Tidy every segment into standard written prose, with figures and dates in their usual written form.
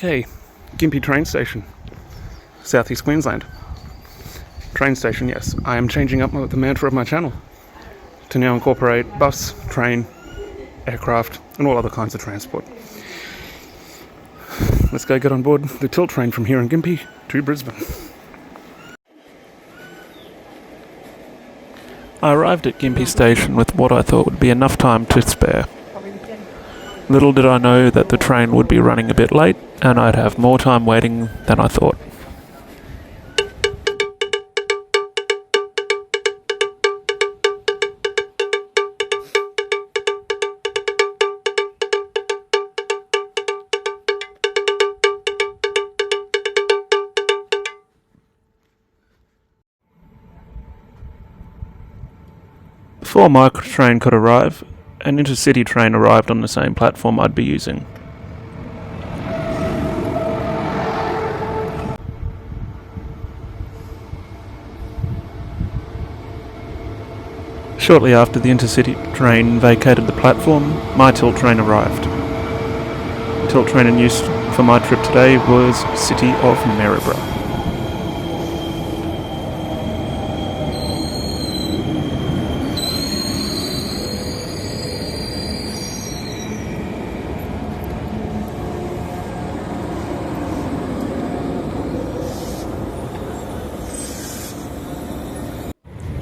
Okay, Gympie train station, southeast Queensland. Train station, yes. I am changing up the mantra of my channel to now incorporate bus, train, aircraft, and all other kinds of transport. Let's go get on board the tilt train from here in Gympie to Brisbane. I arrived at Gympie station with what I thought would be enough time to spare. Little did I know that the train would be running a bit late and I'd have more time waiting than I thought. Before my train could arrive, an intercity train arrived on the same platform I'd be using. Shortly after the intercity train vacated the platform, my tilt train arrived. The tilt train in use for my trip today was City of Maryborough.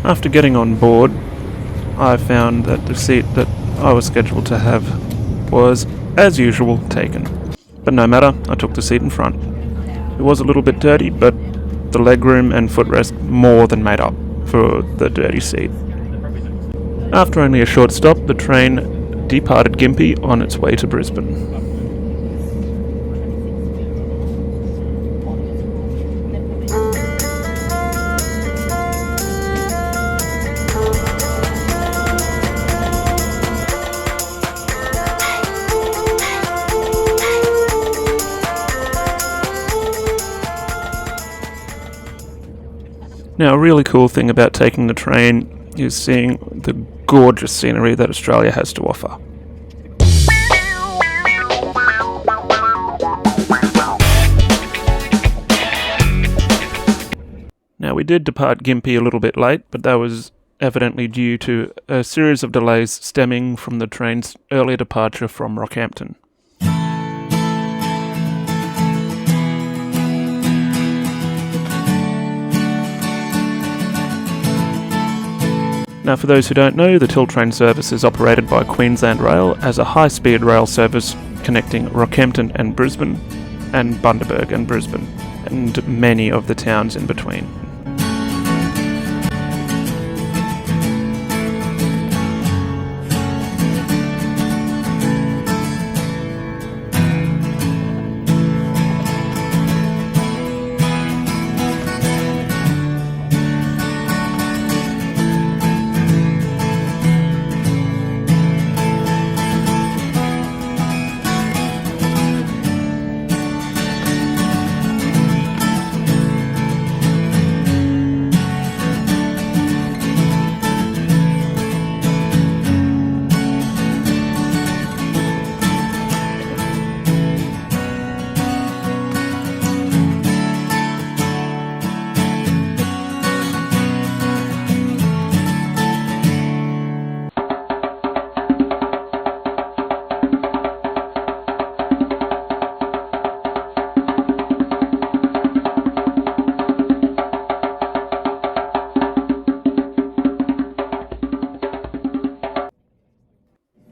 After getting on board, I found that the seat that I was scheduled to have was, as usual, taken. But no matter, I took the seat in front. It was a little bit dirty, but the legroom and footrest more than made up for the dirty seat. After only a short stop, the train departed Gympie on its way to Brisbane. Now, a really cool thing about taking the train is seeing the gorgeous scenery that Australia has to offer. Now, we did depart Gympie a little bit late, but that was evidently due to a series of delays stemming from the train's earlier departure from Rockhampton. Now, for those who don't know, the tilt train service is operated by Queensland Rail as a high-speed rail service connecting Rockhampton and Brisbane, and Bundaberg and Brisbane, and many of the towns in between.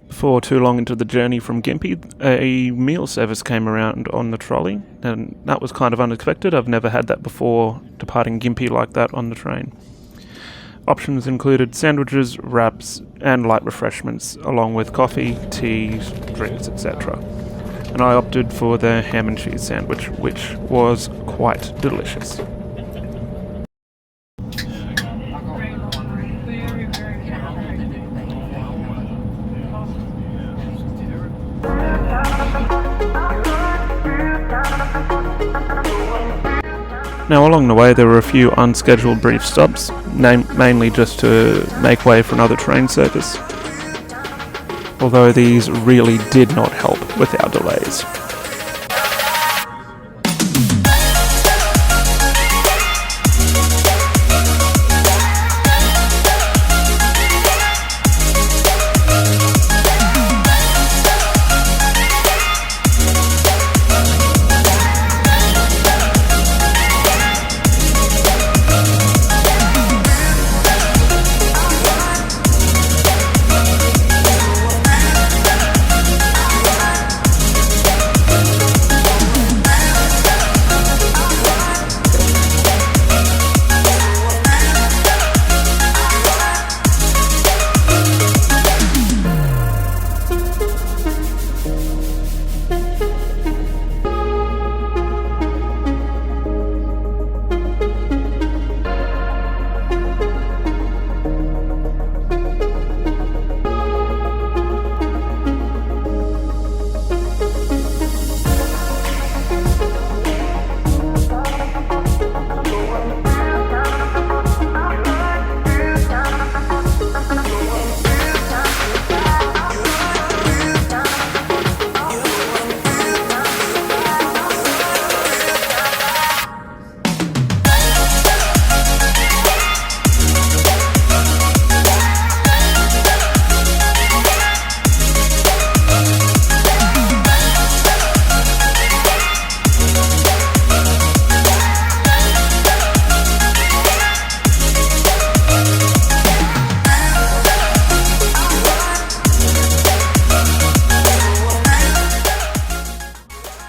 Before too long into the journey from Gympie, a meal service came around on the trolley, and that was kind of unexpected. I've never had that before, departing Gympie like that on the train. Options included sandwiches, wraps, and light refreshments, along with coffee, tea, drinks, etc. And I opted for the ham and cheese sandwich, which was quite delicious. Now, along the way there were a few unscheduled brief stops, mainly just to make way for another train service, although these really did not help with our delays.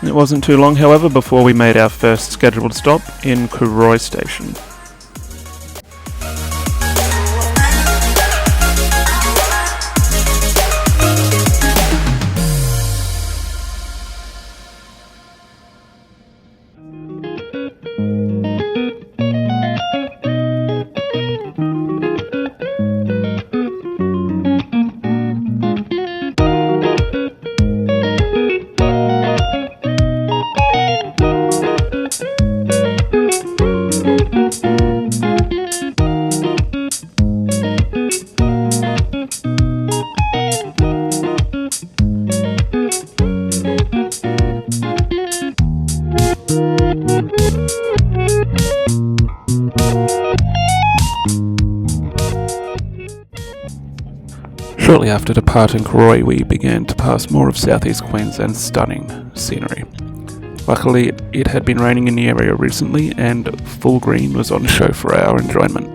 It wasn't too long, however, before we made our first scheduled stop in Kuroi Station. Shortly after departing Kuroi, we began to pass more of southeast Queensland's stunning scenery. Luckily, it had been raining in the area recently, and full green was on show for our enjoyment.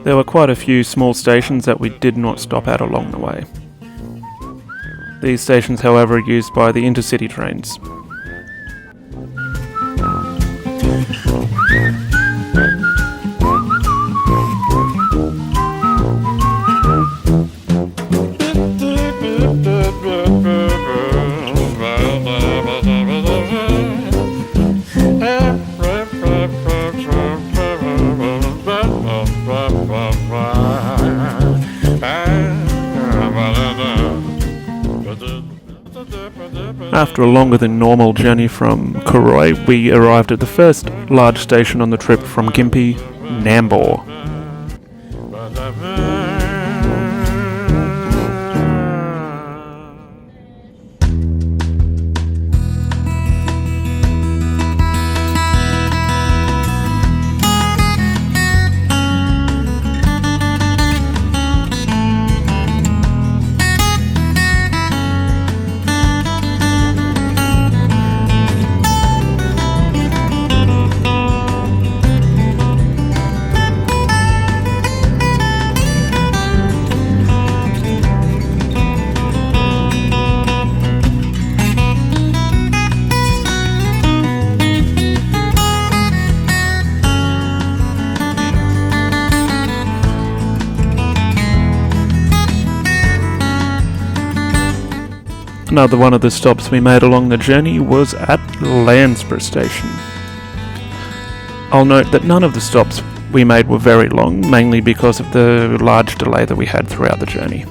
There were quite a few small stations that we did not stop at along the way. These stations, however, are used by the intercity trains. After a longer than normal journey from Kuroi, we arrived at the first large station on the trip from Gympie, Nambour. Another one of the stops we made along the journey was at Landsborough Station. I'll note that none of the stops we made were very long, mainly because of the large delay that we had throughout the journey.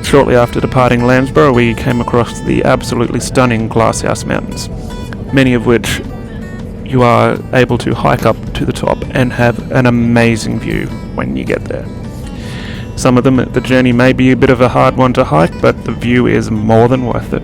Shortly after departing Landsborough, we came across the absolutely stunning Glasshouse Mountains, many of which you are able to hike up to the top and have an amazing view when you get there. Some of them, the journey may be a bit of a hard one to hike, but the view is more than worth it.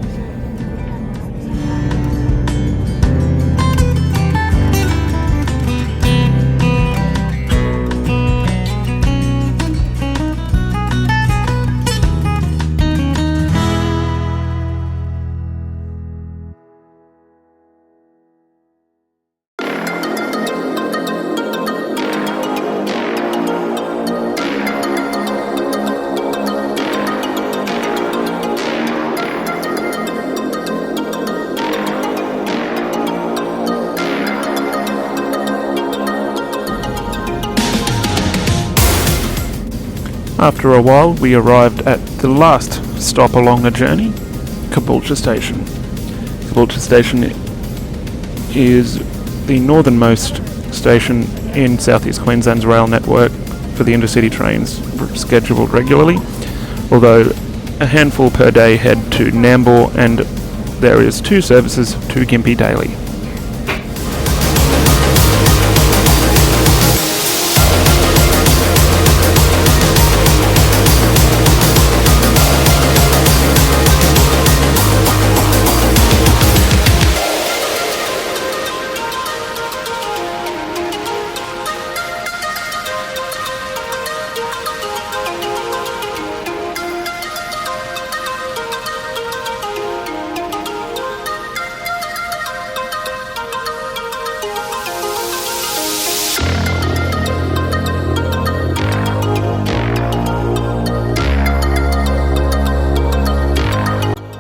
After a while, we arrived at the last stop along the journey, Caboolture Station. Caboolture Station is the northernmost station in Southeast Queensland's rail network for the intercity trains scheduled regularly, although a handful per day head to Nambour, and there is 2 services to Gympie daily.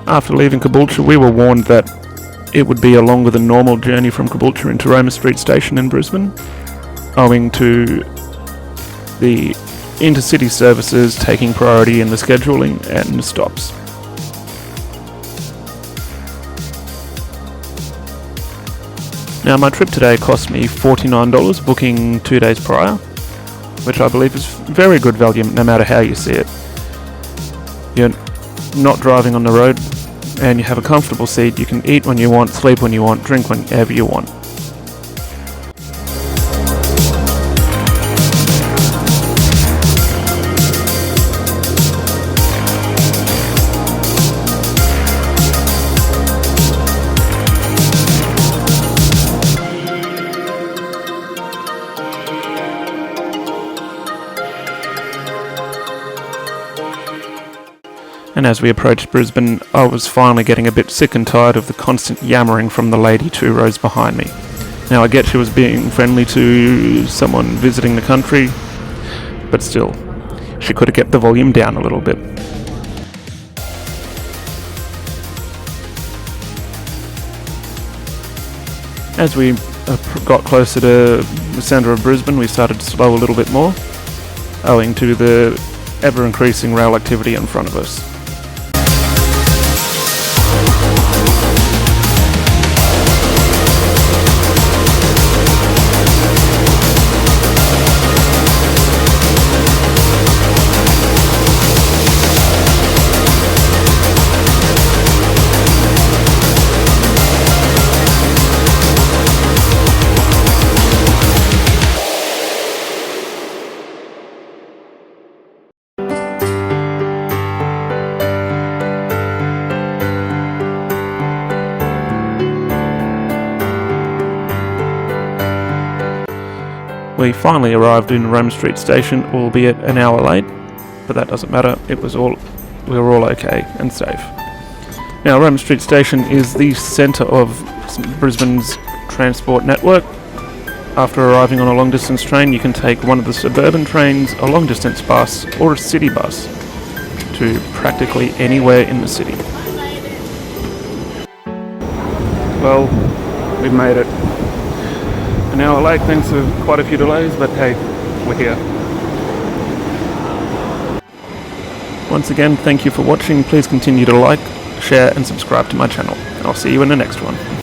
After leaving Caboolture, we were warned that it would be a longer than normal journey from Caboolture into Roma Street Station in Brisbane, owing to the intercity services taking priority in the scheduling and stops. Now, my trip today cost me $49 booking 2 days prior, which I believe is very good value no matter how you see it. You're not driving on the road, and you have a comfortable seat. You can eat when you want, sleep when you want, drink whenever you want. And as we approached Brisbane, I was finally getting a bit sick and tired of the constant yammering from the lady 2 rows behind me. Now, I get she was being friendly to someone visiting the country, but still, she could have kept the volume down a little bit. As we got closer to the centre of Brisbane, we started to slow a little bit more, owing to the ever-increasing rail activity in front of us. We finally arrived in Roma Street Station, albeit an hour late, but that doesn't matter. We were all okay and safe. Now, Roma Street Station is the centre of Brisbane's transport network. After arriving on a long-distance train, you can take one of the suburban trains, a long-distance bus, or a city bus to practically anywhere in the city. Well, we've made it. An hour late thanks to quite a few delays, but hey, we're here. Once again, thank you for watching. Please continue to like, share and subscribe to my channel. I'll see you in the next one.